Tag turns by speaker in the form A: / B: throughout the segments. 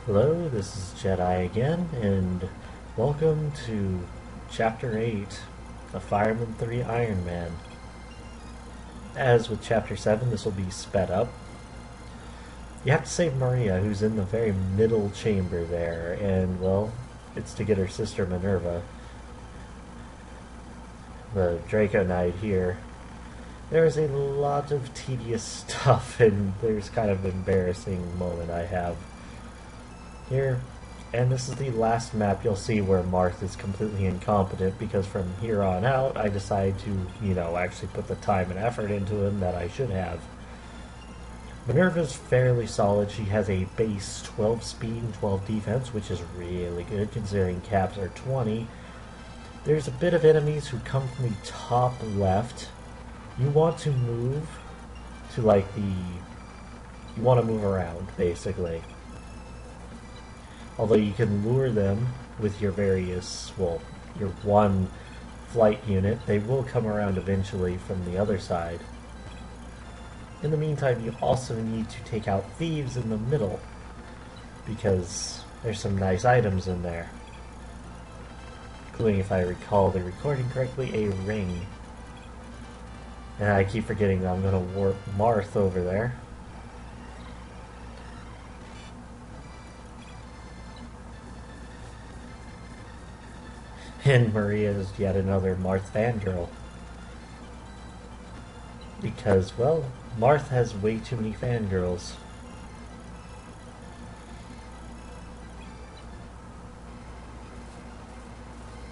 A: Hello, this is Jedi again, and welcome to Chapter 8 of Fire Emblem 3 Ironman. As with Chapter 7, this will be sped up. You have to save Maria, who's in the very middle chamber there, and, well, it's to get her sister Minerva, the Draco Knight here. There's a lot of tedious stuff, and there's kind of an embarrassing moment I have here. And this is the last map you'll see where Marth is completely incompetent, because from here on out I decide to, actually put the time and effort into him that I should have. Minerva's fairly solid. She has a base 12 speed and 12 defense, which is really good considering caps are 20. There's a bit of enemies who come from the top left. You want to move to you want to move around, basically. Although you can lure them with your your one flight unit, they will come around eventually from the other side. In the meantime, you also need to take out thieves in the middle, because there's some nice items in there. Including, if I recall the recording correctly, a ring. And I keep forgetting that I'm going to warp Marth over there. And Maria is yet another Marth fangirl. Because, well, Marth has way too many fangirls.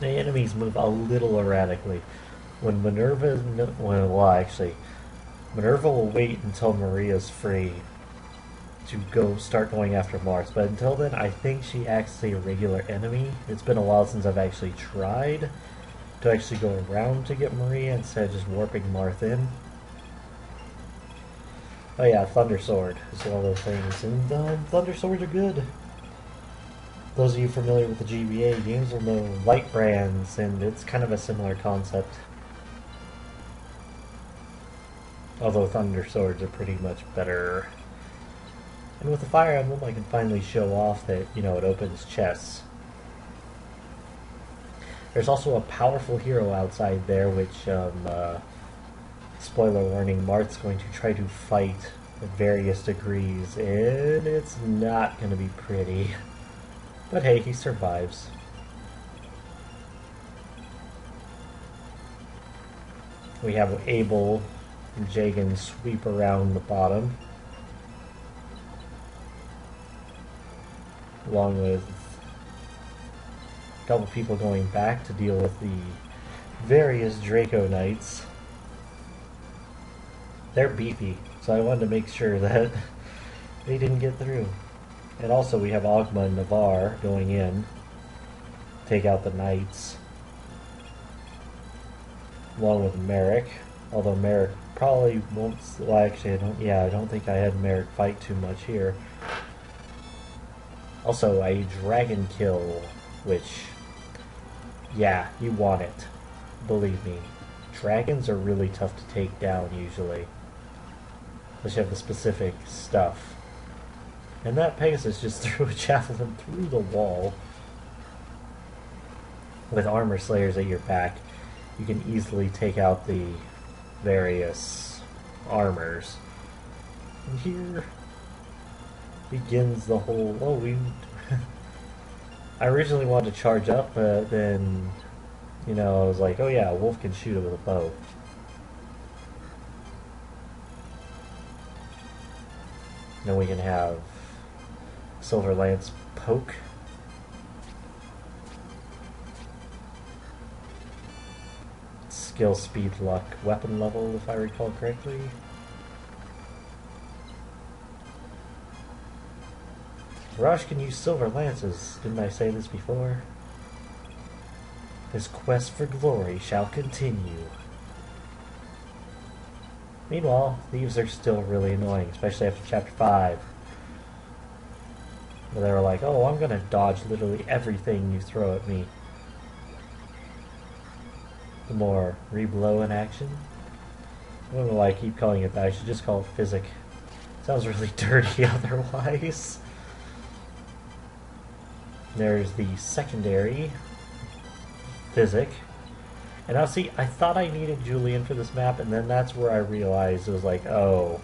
A: The enemies move a little erratically. When Minerva... Minerva will wait until Maria's free to start going after Marths, but until then I think she acts as a regular enemy. It's been a while since I've actually tried to actually go around to get Maria instead of just warping Marth in. Oh yeah, Thunder Sword is one of those things, and Thunder Swords are good. Those of you familiar with the GBA games will know light brands, and it's kind of a similar concept. Although Thunder Swords are pretty much better. And with the Fire Emblem, I can finally show off that, it opens chests. There's also a powerful hero outside there, which, spoiler warning, Marth's going to try to fight at various degrees, and it's not going to be pretty. But hey, he survives. We have Abel and Jagan sweep around the bottom, along with a couple people going back to deal with the various Draco Knights. They're beefy, so I wanted to make sure that they didn't get through. And also we have Ogma and Navarre going in, take out the Knights, along with Merrick. Although Merrick probably won't. Well, actually, I don't think I had Merrick fight too much here. Also, a dragon kill, which, yeah, you want it. Believe me. Dragons are really tough to take down, usually. Unless you have the specific stuff. And that Pegasus just threw a javelin through the wall. With armor slayers at your back, you can easily take out the various armors. And here begins the whole... I originally wanted to charge up, but then, I was like, oh yeah, a wolf can shoot it with a bow. Then we can have Silver Lance poke. Skill, speed, luck, weapon level, if I recall correctly. Rosh can use silver lances. Didn't I say this before? His quest for glory shall continue. Meanwhile, thieves are still really annoying, especially after Chapter 5. Where they were like, oh, I'm gonna dodge literally everything you throw at me. The more re-blow in action. I don't know why I keep calling it that. I should just call it physic. Sounds really dirty otherwise. There's the secondary physic. And now see, I thought I needed Julian for this map, and then that's where I realized it was like, oh.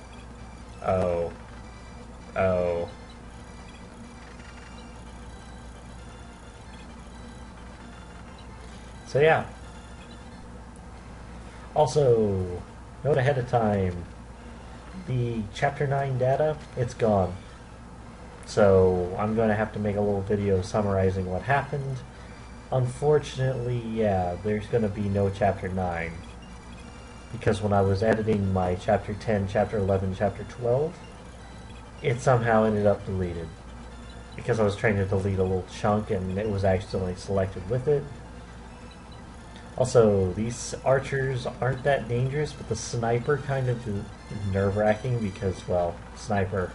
A: So yeah. Also, note ahead of time, the Chapter 9 data, it's gone. So I'm going to have to make a little video summarizing what happened. Unfortunately, yeah, there's going to be no Chapter 9. Because when I was editing my Chapter 10, Chapter 11, Chapter 12, it somehow ended up deleted. Because I was trying to delete a little chunk and it was accidentally selected with it. Also, these archers aren't that dangerous, but the sniper kind of is nerve-wracking because, well, snipers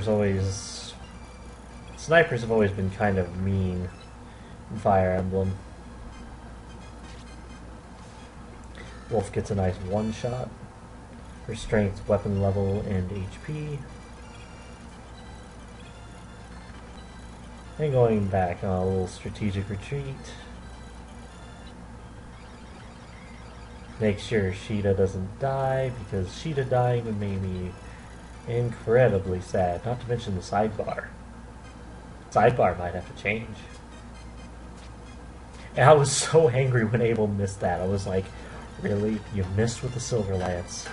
A: have always been kind of mean in Fire Emblem. Wolf gets a nice one-shot for strength, weapon level, and HP. And going back on a little strategic retreat. Make sure Sheeta doesn't die, because Sheeta dying would make me incredibly sad. Not to mention the sidebar. Sidebar might have to change. And I was so angry when Abel missed that. I was like, really? You missed with the Silver Lance.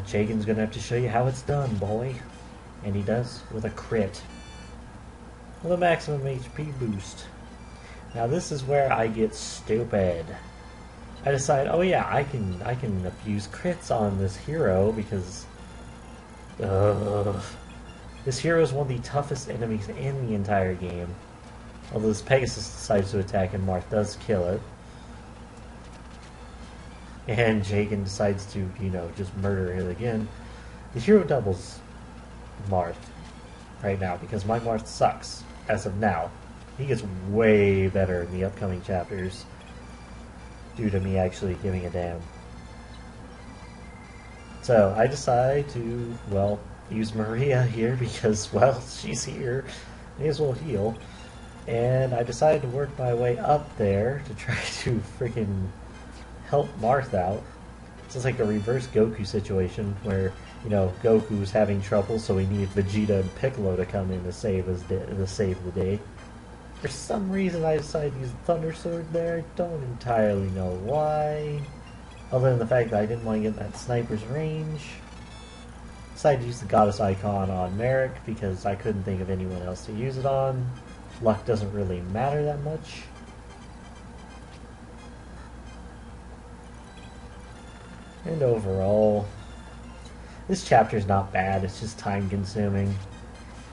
A: Jagen's gonna have to show you how it's done, boy. And he does, with a crit. With a maximum HP boost. Now this is where I get stupid. I decide, oh yeah, I can abuse crits on this hero because this hero is one of the toughest enemies in the entire game. Although this Pegasus decides to attack and Marth does kill it. And Jagen decides to, just murder it again. The hero doubles Marth right now because my Marth sucks as of now. He gets way better in the upcoming chapters. Due to me actually giving a damn. So I decide to, well, use Maria here because, well, she's here. May as well heal. And I decided to work my way up there to try to freaking help Marth out. It's like a reverse Goku situation where, Goku's having trouble, so we need Vegeta and Piccolo to come in to save the day. For some reason I decided to use the Thunder Sword there. I don't entirely know why. Other than the fact that I didn't want to get that sniper's range. Decided to use the Goddess icon on Merrick because I couldn't think of anyone else to use it on. Luck doesn't really matter that much. And overall, this chapter's not bad, it's just time consuming.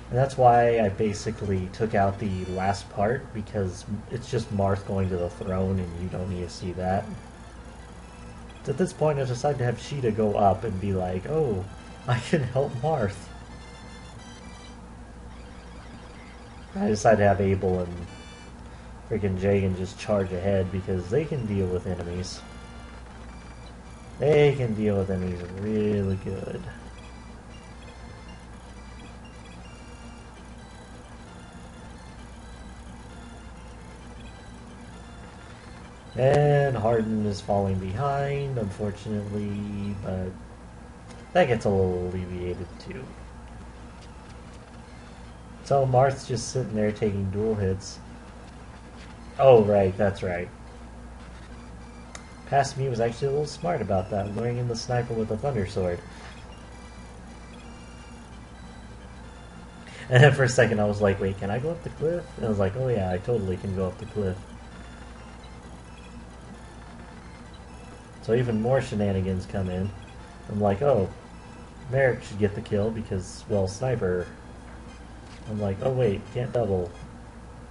A: And that's why I basically took out the last part, because it's just Marth going to the throne and you don't need to see that. At this point I decided to have Sheeta go up and be like, oh, I can help Marth. I decided to have Abel and freaking Jagen just charge ahead because they can deal with enemies. They can deal with enemies really good. And Harden is falling behind, unfortunately, but that gets a little alleviated too. So Marth's just sitting there taking dual hits. Oh, right, that's right. Past me was actually a little smart about that, luring in the sniper with a Thunder Sword. And then for a second I was like, wait, can I go up the cliff? And I was like, oh yeah, I totally can go up the cliff. So even more shenanigans come in. I'm like, oh, Merrick should get the kill because, well, sniper. I'm like, oh wait, can't double.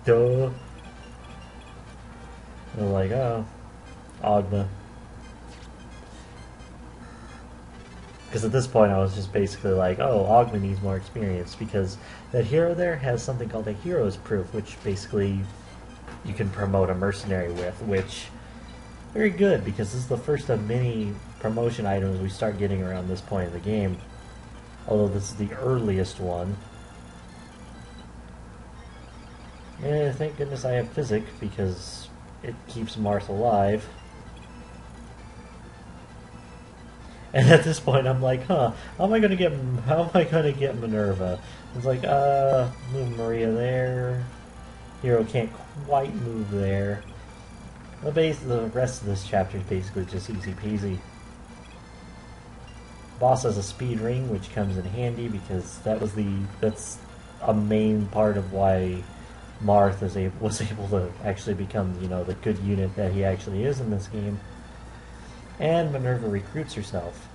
A: Duh. And I'm like, oh, Ogma. Because at this point I was just basically like, oh, Ogma needs more experience because that hero there has something called a hero's proof, which basically you can promote a mercenary with, which very good because this is the first of many promotion items we start getting around this point of the game. Although this is the earliest one. Thank goodness I have physics because it keeps Marth alive. And at this point, I'm like, huh, how am I gonna get Minerva? It's like, move Maria there. Hero can't quite move there. The rest of this chapter is basically just easy peasy. Boss has a speed ring, which comes in handy because that's a main part of why Marth was able to actually become, the good unit that he actually is in this game. And Minerva recruits herself.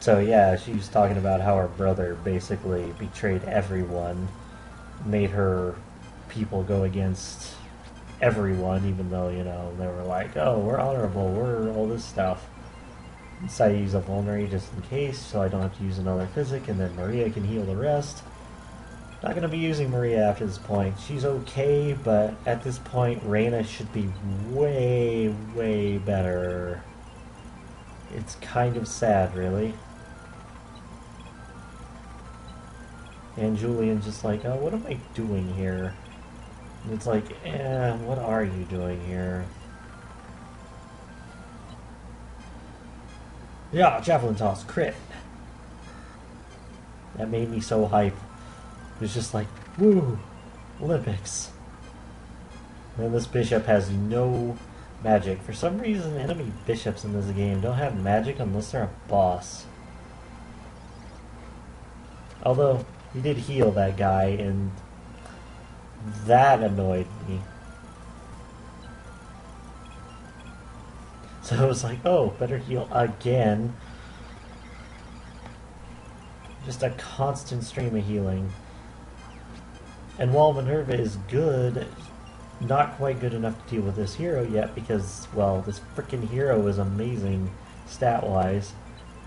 A: So yeah, she's talking about how her brother basically betrayed everyone, made her people go against everyone, even though, they were like, oh, we're honorable, we're all this stuff. Decided to use a vulnerary just in case, so I don't have to use another physic, and then Maria can heal the rest. Not going to be using Maria after this point. She's okay, but at this point, Reyna should be way, way better. It's kind of sad, really. And Julian's just like, oh, what am I doing here? And it's like, what are you doing here? Yeah, javelin toss, crit. That made me so hype. It was just like, woo, Olympics. And this bishop has no magic. For some reason, enemy bishops in this game don't have magic unless they're a boss. Although, he did heal that guy, and that annoyed me. So I was like, oh, better heal again. Just a constant stream of healing. And while Minerva is good, not quite good enough to deal with this hero yet because, well, this freaking hero is amazing stat-wise.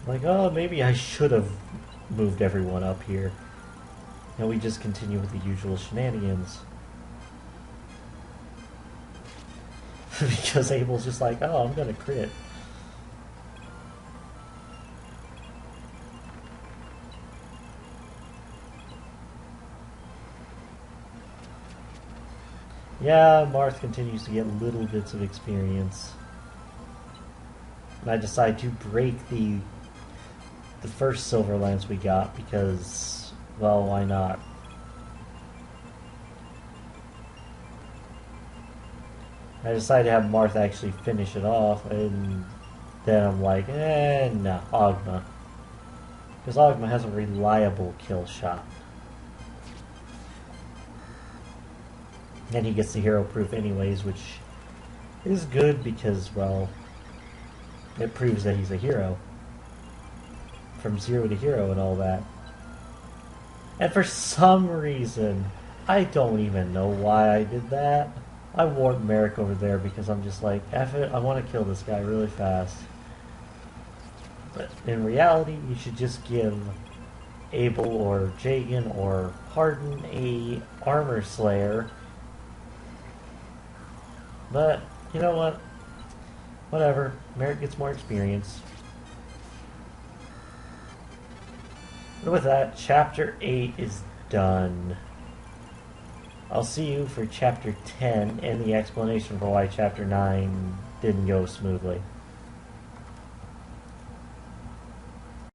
A: Like, oh, maybe I should have moved everyone up here. And we just continue with the usual shenanigans. Because Abel's just like, oh, I'm gonna crit. Yeah, Marth continues to get little bits of experience. And I decide to break the first silver lance we got because, well, why not? I decided to have Marth actually finish it off, and then I'm like, no, Ogma. Because Ogma has a reliable kill shot. And he gets the hero proof anyways, which is good because, well, it proves that he's a hero. From 0 to hero and all that. And for some reason, I don't even know why I did that. I warped Merrick over there because I'm just like, F it, I want to kill this guy really fast. But in reality, you should just give Abel or Jagan or Hardin a armor slayer. But, you know what? Whatever. Merrick gets more experience. And with that, Chapter 8 is done. I'll see you for Chapter 10 and the explanation for why Chapter 9 didn't go smoothly.